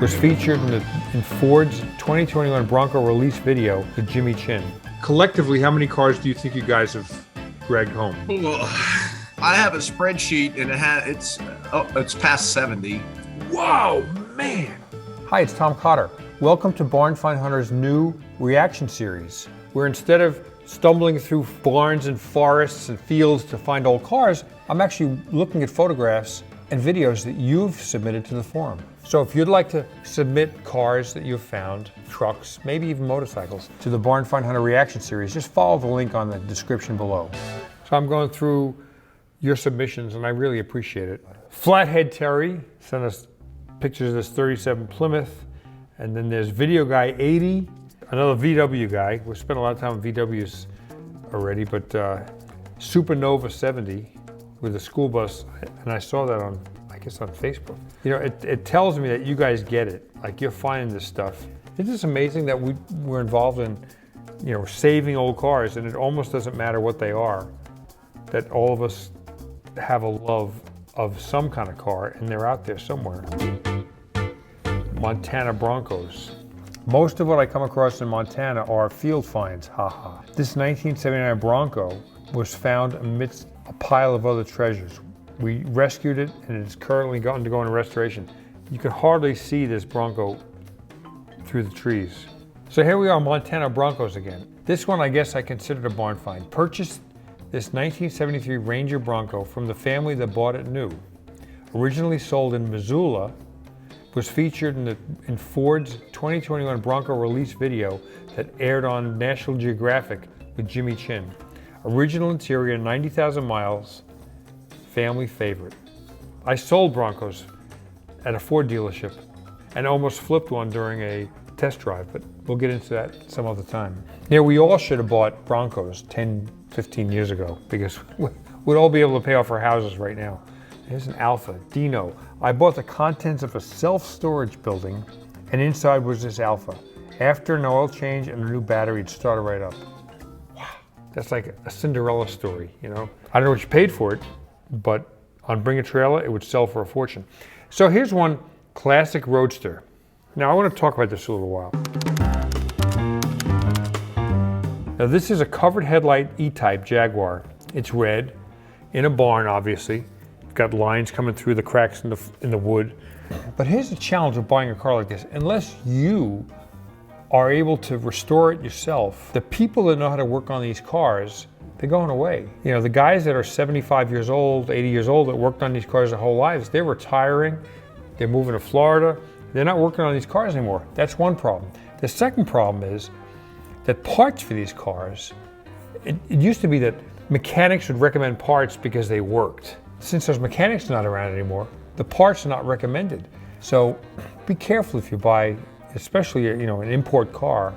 was featured in Ford's 2021 Bronco release video with Jimmy Chin. Collectively, how many cars do you think you guys have dragged home? Well, I have a spreadsheet and it's past 70. Wow, man! Hi, it's Tom Cotter. Welcome to Find Hunter's new reaction series, where instead of stumbling through barns and forests and fields to find old cars, I'm actually looking at photographs and videos that you've submitted to the forum. So if you'd like to submit cars that you've found, trucks, maybe even motorcycles, to the Find Hunter reaction series, just follow the link on the description below. So I'm going through your submissions and I really appreciate it. Flathead Terry sent us pictures of this 37 Plymouth, and then there's Video Guy 80, another VW guy. We've spent a lot of time on VWs already, but Supernova 70 with a school bus, and I saw that on, I guess, on Facebook. You know, it tells me that you guys get it. Like, you're finding this stuff. Isn't this amazing that we're involved in, you know, saving old cars, and it almost doesn't matter what they are, that all of us have a love of some kind of car, and they're out there somewhere. Montana Broncos. Most of what I come across in Montana are field finds, haha. This 1979 Bronco was found amidst a pile of other treasures. We rescued it and it's currently gotten to go into restoration. You can hardly see this Bronco through the trees. So here we are, Montana Broncos again. This one I guess I considered a barn find. Purchased this 1973 Ranger Bronco from the family that bought it new. Originally sold in Missoula, was featured in Ford's 2021 Bronco release video that aired on National Geographic with Jimmy Chin. Original interior, 90,000 miles, family favorite. I sold Broncos at a Ford dealership and almost flipped one during a test drive, but we'll get into that some other time. Yeah, we all should have bought Broncos 10, 15 years ago because we'd all be able to pay off our houses right now. Here's an Alpha, Dino. I bought the contents of a self-storage building and inside was this Alpha. After an oil change and a new battery, it started right up. Wow, that's like a Cinderella story, you know? I don't know what you paid for it, but on Bring a Trailer, it would sell for a fortune. So here's one classic Roadster. Now I want to talk about this a little while. Now this is a covered headlight E-Type Jaguar. It's red, in a barn obviously. Got lines coming through the cracks in the wood. But here's the challenge of buying a car like this. Unless you are able to restore it yourself, the people that know how to work on these cars, they're going away. You know, the guys that are 75 years old, 80 years old that worked on these cars their whole lives, they're retiring, they're moving to Florida, they're not working on these cars anymore. That's one problem. The second problem is that parts for these cars, it used to be that mechanics would recommend parts because they worked. Since those mechanics are not around anymore, the parts are not recommended. So be careful if you buy, especially, you know, an import car.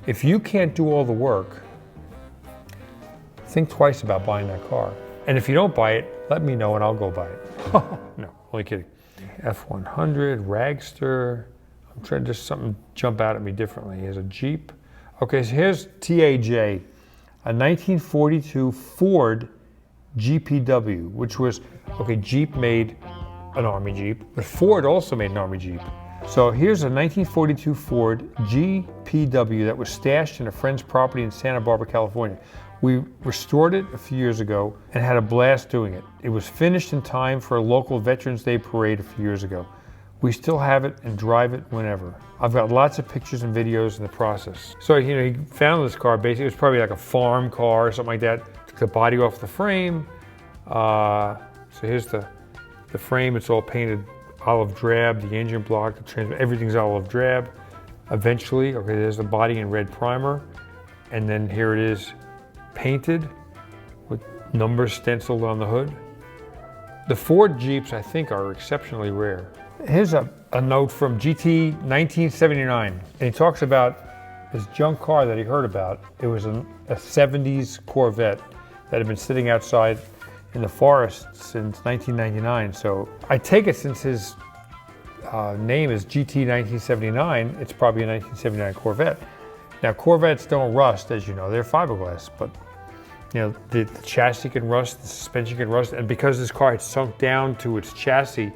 If you can't do all the work, think twice about buying that car. And if you don't buy it, let me know and I'll go buy it. No, only kidding. F100, Ragster. I'm trying to just something jump out at me differently. Here's a Jeep. Okay, so here's TAJ, a 1942 Ford GPW, which was, okay, Jeep made an Army Jeep, but Ford also made an Army Jeep. So here's a 1942 Ford GPW that was stashed in a friend's property in Santa Barbara, California. We restored it a few years ago and had a blast doing it. It was finished in time for a local Veterans Day parade a few years ago. We still have it and drive it whenever. I've got lots of pictures and videos in the process. So, you know, he found this car, basically, it was probably like a farm car or something like that. Took the body off the frame. So here's the frame, it's all painted olive drab, the engine block, the transmission, everything's olive drab. Eventually, okay, there's the body in red primer. And then here it is painted with numbers stenciled on the hood. The Ford Jeeps, I think, are exceptionally rare. Here's a note from GT 1979. And he talks about this junk car that he heard about. It was a 70s Corvette that had been sitting outside in the forest since 1999. So I take it since his name is GT 1979, it's probably a 1979 Corvette. Now Corvettes don't rust, as you know, they're fiberglass, but you know, the chassis can rust, the suspension can rust, and because this car had sunk down to its chassis,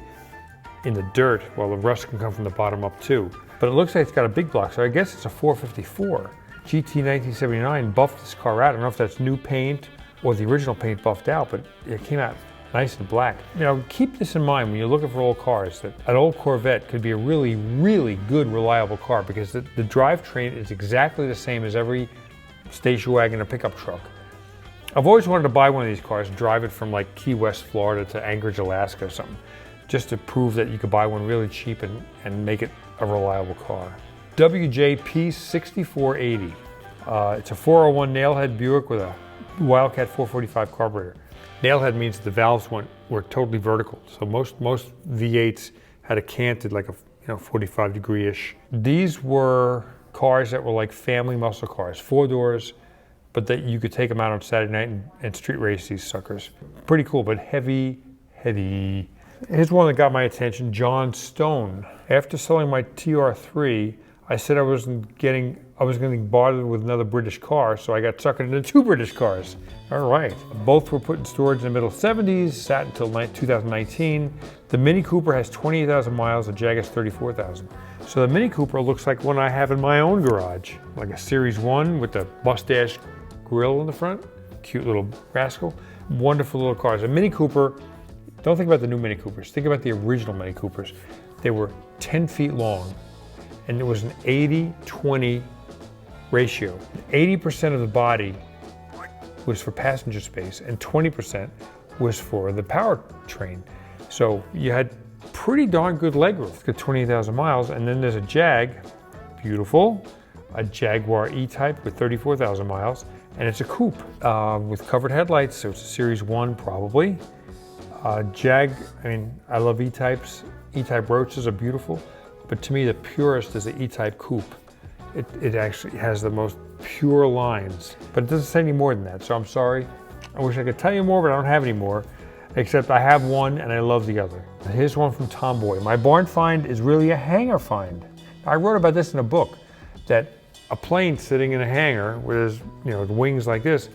in the dirt, while the rust can come from the bottom up too. But it looks like it's got a big block, so I guess it's a 454. GT 1979 buffed this car out. I don't know if that's new paint or the original paint buffed out, but it came out nice and black. You know, keep this in mind when you're looking for old cars, that an old Corvette could be a really, really good, reliable car, because the drivetrain is exactly the same as every station wagon or pickup truck. I've always wanted to buy one of these cars and drive it from like Key West, Florida to Anchorage, Alaska or something, just to prove that you could buy one really cheap and make it a reliable car. WJP 6480. It's a 401 nailhead Buick with a Wildcat 445 carburetor. Nailhead means the valves were totally vertical, so most V8s had a canted, like a 45-degree-ish. These were cars that were like family muscle cars, 4 doors, but that you could take them out on Saturday night and street race these suckers. Pretty cool, but heavy. Here's one that got my attention, John Stone. After selling my TR3, I said I was going to bother with another British car, so I got suckered into 2 British cars. All right. Both were put in storage in the middle 70s, sat until 2019. The Mini Cooper has 28,000 miles, the Jag has 34,000. So the Mini Cooper looks like one I have in my own garage, like a Series 1 with the mustache grill in the front. Cute little rascal. Wonderful little cars. A Mini Cooper, don't think about the new Mini Coopers. Think about the original Mini Coopers. They were 10 feet long, and it was an 80-20 ratio. 80% of the body was for passenger space and 20% was for the powertrain. So you had pretty darn good legroom. It's got 28,000 miles, and then there's a Jag, beautiful, a Jaguar E-Type with 34,000 miles, and it's a coupe with covered headlights, so it's a Series 1 probably. Jag, I mean, I love E-Types. E-Type Roaches are beautiful, but to me the purest is the E-Type Coupe. It actually has the most pure lines, but it doesn't say any more than that, so I'm sorry. I wish I could tell you more, but I don't have any more, except I have one and I love the other. Here's one from Tomboy. My barn find is really a hangar find. I wrote about this in a book, that a plane sitting in a hangar with wings like this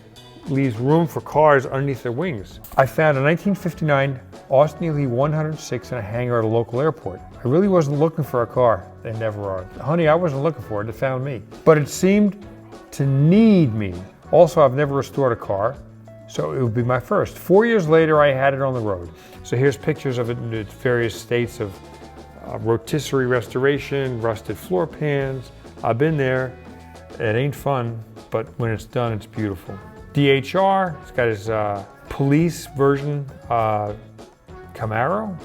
leaves room for cars underneath their wings. I found a 1959 Austin Ely 106 in a hangar at a local airport. I really wasn't looking for a car. They never are. Honey, I wasn't looking for it, it found me. But it seemed to need me. Also, I've never restored a car, so it would be my first. 4 years later, I had it on the road. So here's pictures of it in its various states of rotisserie restoration, rusted floor pans. I've been there. It ain't fun, but when it's done, it's beautiful. DHR, it's got his police version Camaro.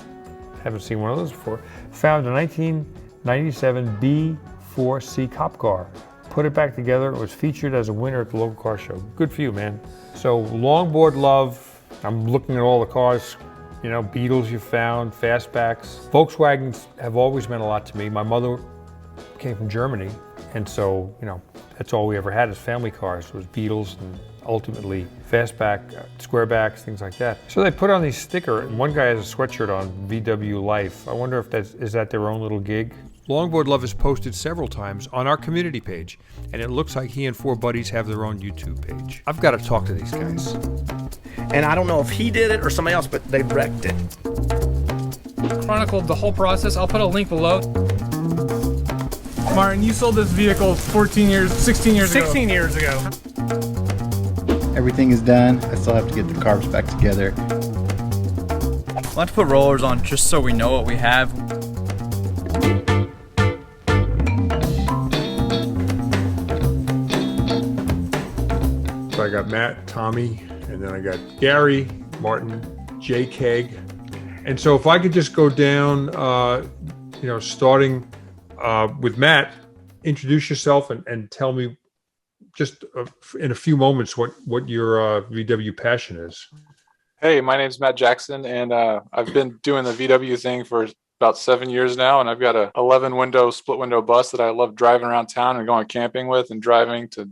Haven't seen one of those before. Found a 1997 B4C cop car. Put it back together. It was featured as a winner at the local car show. Good for you, man. So Longboard Luv. I'm looking at all the cars. Beetles you found, fastbacks. Volkswagens have always meant a lot to me. My mother came from Germany, and so that's all we ever had as family cars was Beetles and ultimately fastback, squarebacks, things like that. So they put on these stickers. One guy has a sweatshirt on, VW Life. I wonder if is that their own little gig? Longboard Luv has posted several times on our community page, and it looks like he and 4 buddies have their own YouTube page. I've got to talk to these guys. And I don't know if he did it or somebody else, but they wrecked it. Chronicled the whole process. I'll put a link below. Martin, you sold this vehicle 16 years ago. 16 years ago. Everything is done. I still have to get the carbs back together. We'll have to put rollers on just so we know what we have. So I got Matt, Tommy, and then I got Gary, Martin, Jay Keg. And so if I could just go down, starting with Matt, introduce yourself and tell me just in a few moments what your VW passion is. Hey, my name's Matt Jackson, and I've been doing the VW thing for about 7 years now, and I've got a 11-window split window bus that I love driving around town and going camping with, and driving to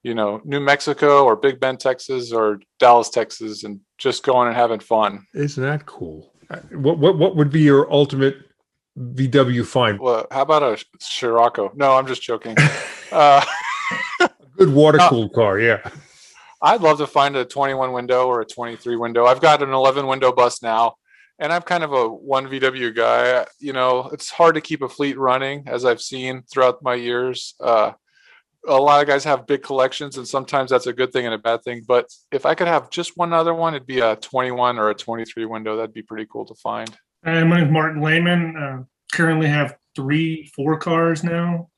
New Mexico or Big Bend, Texas, or Dallas, Texas, and just going and having fun. Isn't that cool? What would be your ultimate VW find? Well, how about a Scirocco? No, I'm just joking. A good water-cooled car, yeah. I'd love to find a 21 window or a 23 window. I've got an 11 window bus now, And I'm kind of a one VW guy. You know, it's hard to keep a fleet running, as I've seen throughout my years. A lot of guys have big collections, and sometimes that's a good thing and a bad thing. But if I could have just one other one, it'd be a 21 or a 23 window. That'd be pretty cool to find. My name is Martin Lehman. Currently have 4 cars now.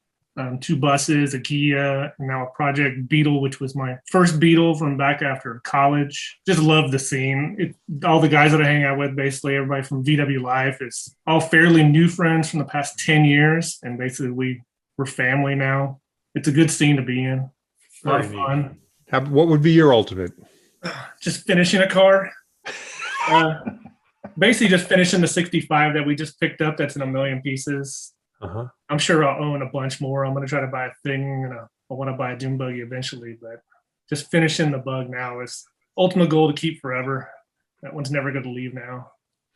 2 buses, a Kia, and now a Project Beetle, which was my first Beetle from back after college. Just love the scene. All the guys that I hang out with, basically everybody from VW Life, is all fairly new friends from the past 10 years. And basically we're family now. It's a good scene to be in. A lot of fun. What would be your ultimate? Just finishing a car. Basically just finishing the 65 that we just picked up that's in a million pieces. Uh-huh. I'm sure I'll own a bunch more. I'm going to try to buy a thing, and I want to buy a dune buggy eventually, but just finishing the bug now is ultimate goal to keep forever. That one's never going to leave now.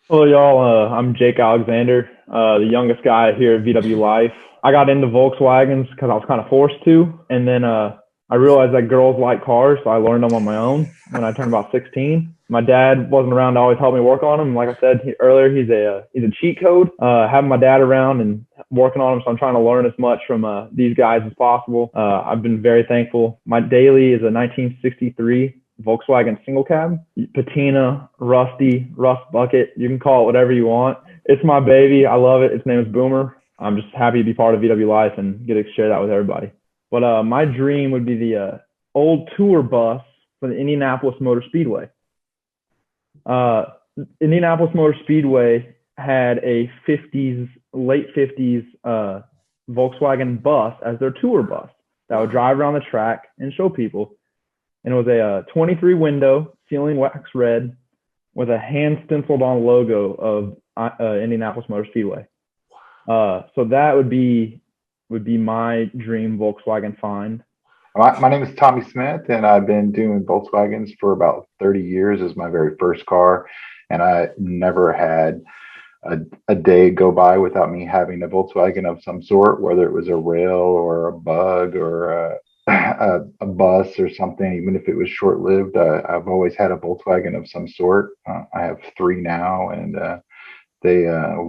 Hello, y'all. I'm Jake Alexander, the youngest guy here at VW Life. I got into Volkswagens because I was kind of forced to, and then I realized that girls like cars, so I learned them on my own when I turned about 16. My dad wasn't around to always help me work on them. Like I said earlier, he's a cheat code. Having my dad around and working on them, so I'm trying to learn as much from these guys as possible. I've been very thankful. My daily is a 1963 Volkswagen single cab, patina, rusty, rust bucket. You can call it whatever you want. It's my baby. I love it. Its name is Boomer. I'm just happy to be part of VW Life and get to share that with everybody. But my dream would be the old tour bus for the Indianapolis Motor Speedway. Indianapolis Motor Speedway had a late 50s Volkswagen bus as their tour bus that would drive around the track and show people. And it was a 23 window ceiling wax red with a hand stenciled on logo of Indianapolis Motor Speedway. So that would be my dream Volkswagen find. My name is Tommy Smith, and I've been doing Volkswagens for about 30 years as my very first car. And I never had a day go by without me having a Volkswagen of some sort, whether it was a rail or a bug or a bus or something, even if it was short-lived. I've always had a Volkswagen of some sort. I have 3 now, and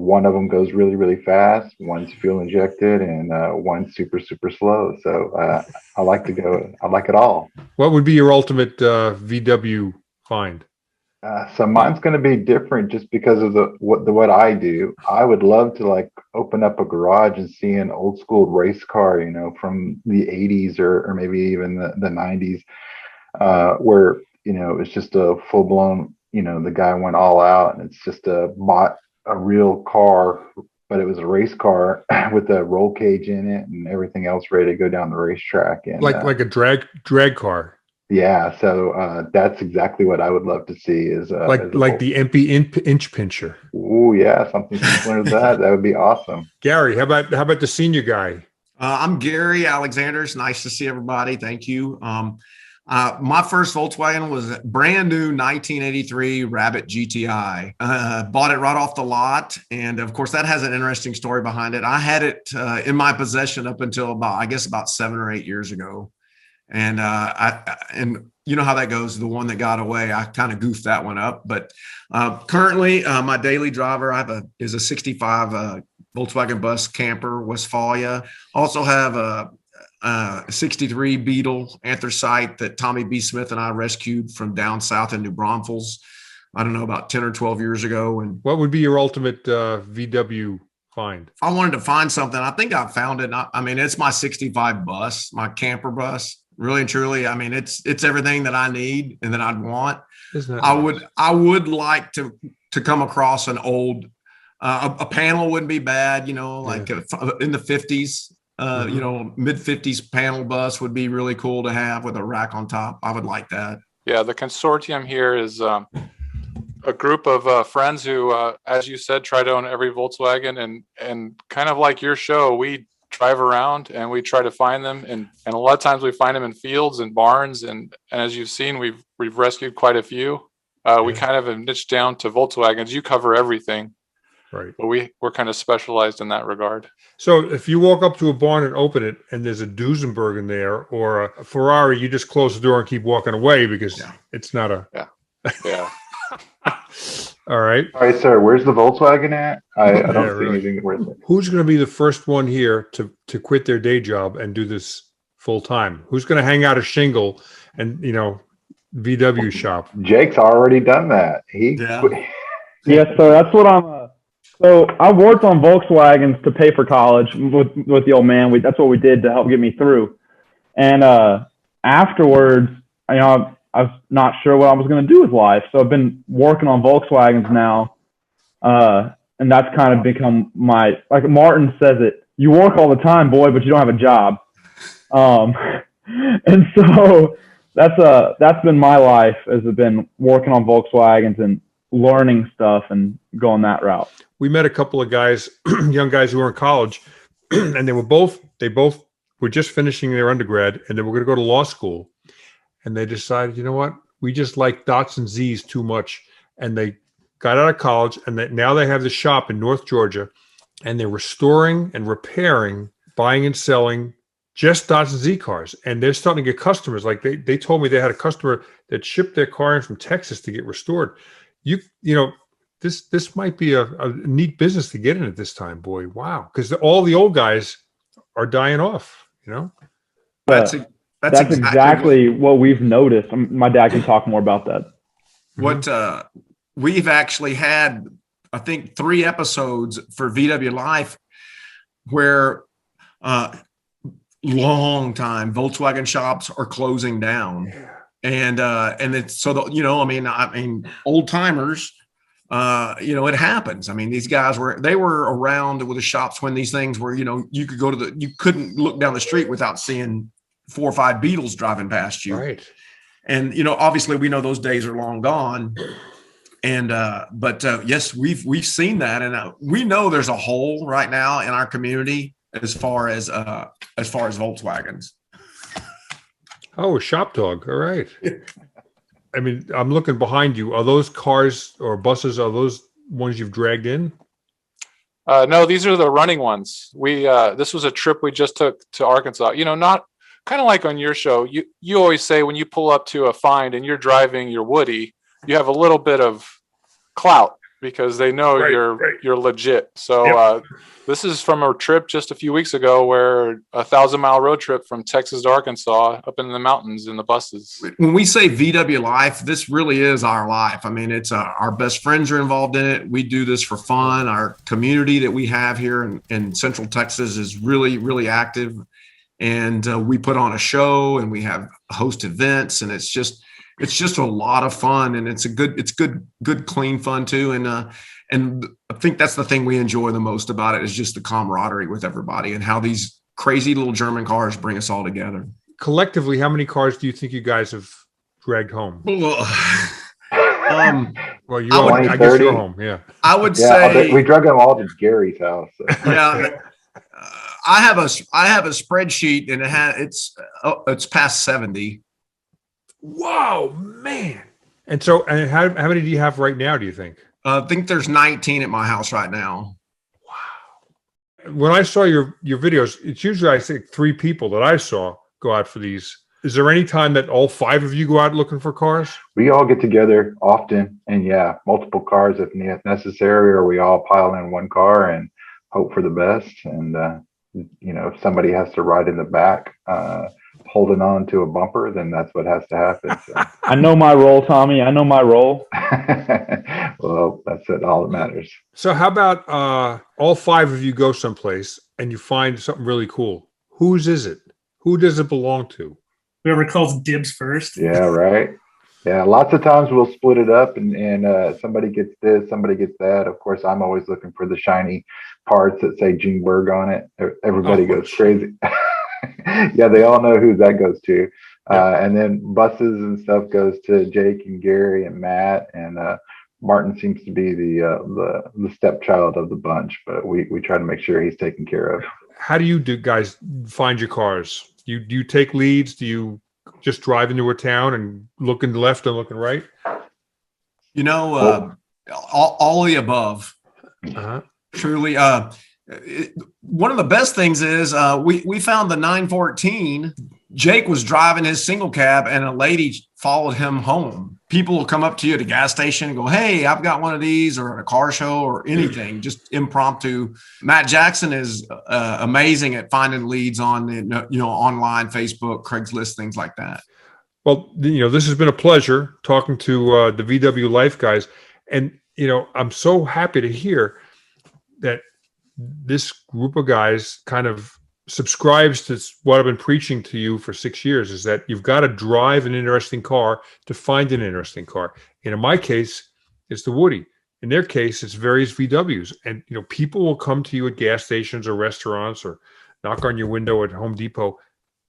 one of them goes really, really fast, one's fuel injected, and one's super, super slow. So I like it all. What would be your ultimate VW find? So mine's going to be different just because of what I do. I would love to open up a garage and see an old school race car, from the 80s or maybe even the 90s, where, it's just a full blown, the guy went all out and it's just bought a real car, but it was a race car with a roll cage in it and everything else ready to go down the racetrack. And like a drag car. Yeah, so that's exactly what I would love to see is like the MP inch pincher. Oh yeah, something similar to that. That would be awesome. Gary, how about the senior guy? I'm Gary Alexander. It's nice to see everybody. Thank you. My first Volkswagen was a brand new 1983 Rabbit GTI. Bought it right off the lot. And of course, that has an interesting story behind it. I had it in my possession up until about 7 or 8 years ago. And and you know how that goes. The one that got away, I kind of goofed that one up. But currently, my daily driver is a 65 Volkswagen bus camper, Westphalia. Also have a 63 Beetle anthracite that Tommy B. Smith and I rescued from down south in New Braunfels, I don't know, about 10 or 12 years ago. And what would be your ultimate VW find? If I wanted to find something, I think I found it. I mean, it's my 65 bus, my camper bus. Really and truly, I mean, it's everything that I need and that I'd want. I would like to come across an old a panel wouldn't be bad, in the 50s. Mid 50s panel bus would be really cool to have with a rack on top. I would like that. Yeah, the consortium here is a group of friends who, as you said, try to own every Volkswagen, and kind of like your show, we drive around and we try to find them, and a lot of times we find them in fields and barns, and as you've seen, we've rescued quite a few. We kind of have niched down to Volkswagens. You cover everything. Right. But we're kind of specialized in that regard. So if you walk up to a barn and open it and there's a Duesenberg in there or a Ferrari, you just close the door and keep walking away because it's not a... Yeah. All right. All right, sir. Where's the Volkswagen at? I don't Yeah, see really. anything worth it. Who's going to be the first one here to quit their day job and do this full time? Who's going to hang out a shingle and, VW shop? Jake's already done that. Yeah. Yes, sir. That's what I'm. So I worked on Volkswagens to pay for college with the old man. That's what we did to help get me through. And afterwards, I was not sure what I was going to do with life. So I've been working on Volkswagens now. And that's kind of become like Martin says it, you work all the time, boy, but you don't have a job. And so that's been my life, as I've been working on Volkswagens and learning stuff and going that route. We met a couple of guys, young guys who were in college, and they both were just finishing their undergrad, and they were going to go to law school. And they decided, you know what? We just like dots and Z's too much. And they got out of college, and now they have the shop in North Georgia, and they're restoring and repairing, buying and selling just dots and Z cars. And they're starting to get customers. Like they told me they had a customer that shipped their car in from Texas to get restored. This might be a neat business to get in at this time, boy. Wow. Because all the old guys are dying off, That's exactly what we've noticed. My dad can talk more about that. What we've actually had, I think, 3 episodes for VW Life where long time Volkswagen shops are closing down. And it's so that, old timers, it happens. I mean, these guys were around with the shops when these things were, you could you couldn't look down the street without seeing 4 or 5 Beetles driving past you. Right. And, obviously we know those days are long gone. And, yes, we've seen that. And we know there's a hole right now in our community as far as Volkswagens. Oh, a shop dog. All right. I mean, I'm looking behind you. Are those cars or buses, are those ones you've dragged in? No, these are the running ones. This was a trip we just took to Arkansas. Not kind of like on your show. You always say when you pull up to a find and you're driving your Woody, you have a little bit of clout because they know you're legit. So this is from a trip just a few weeks ago where a 1,000-mile road trip from Texas to Arkansas up in the mountains in the buses. When we say VW Life, this really is our life. I mean, it's our best friends are involved in it. We do this for fun. Our community that we have here in Central Texas is really, really active. And we put on a show and we have host events, and it's just a lot of fun, and it's good, clean fun too. And I think that's the thing we enjoy the most about it is just the camaraderie with everybody and how these crazy little German cars bring us all together. Collectively, how many cars do you think you guys have dragged home? Well, I guess you're home. Yeah. I would say we drug them all to Gary's house. So. Yeah. I have a spreadsheet, and it's past 70. Wow, man. And so, how many do you have right now, do you think? I think there's 19 at my house right now. Wow. When I saw your videos, it's usually, I think, 3 people that I saw go out for these. Is there any time that all 5 of you go out looking for cars? We all get together often, and multiple cars if necessary, or we all pile in one car and hope for the best. And, if somebody has to ride in the back, holding on to a bumper, then that's what has to happen. So. I know my role, Tommy. I know my role. Well, that's it. All that matters. So how about all 5 of you go someplace and you find something really cool? Whose is it? Who does it belong to? Whoever calls dibs first. Yeah, right. Yeah, lots of times we'll split it up and somebody gets this, somebody gets that. Of course, I'm always looking for the shiny parts that say Gene Berg on it. Everybody goes crazy. Yeah, they all know who that goes to. And then buses and stuff goes to Jake and Gary and Matt, and Martin seems to be the stepchild of the bunch, but we try to make sure he's taken care of. How do you guys find your cars? Do you take leads? Do you just drive into a town and looking left and looking right? All of the above. Uh-huh. Truly. One of the best things is we found the 914. Jake was driving his single cab and a lady followed him home. people will come up to you at a gas station and go, hey, I've got one of these, or at a car show or anything, just impromptu. Matt Jackson is amazing at finding leads on, online, Facebook, Craigslist, things like that. Well, this has been a pleasure talking to the VW Life guys. And, I'm so happy to hear that this group of guys kind of subscribes to what I've been preaching to you for 6 years, is that you've got to drive an interesting car to find an interesting car. And in my case, it's the Woody. In their case, it's various VWs. And, people will come to you at gas stations or restaurants or knock on your window at Home Depot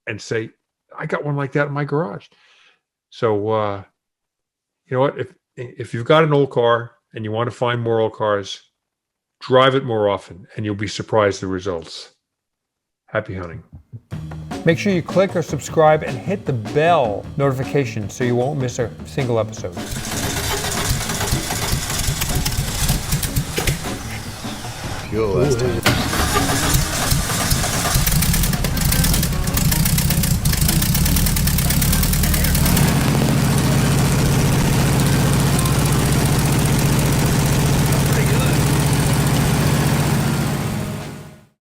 and say, I got one like that in my garage. So, you know what? If you've got an old car and you want to find more old cars, drive it more often and you'll be surprised at the results. Happy hunting. Make sure you click or subscribe and hit the bell notification so you won't miss a single episode. Fuel last time.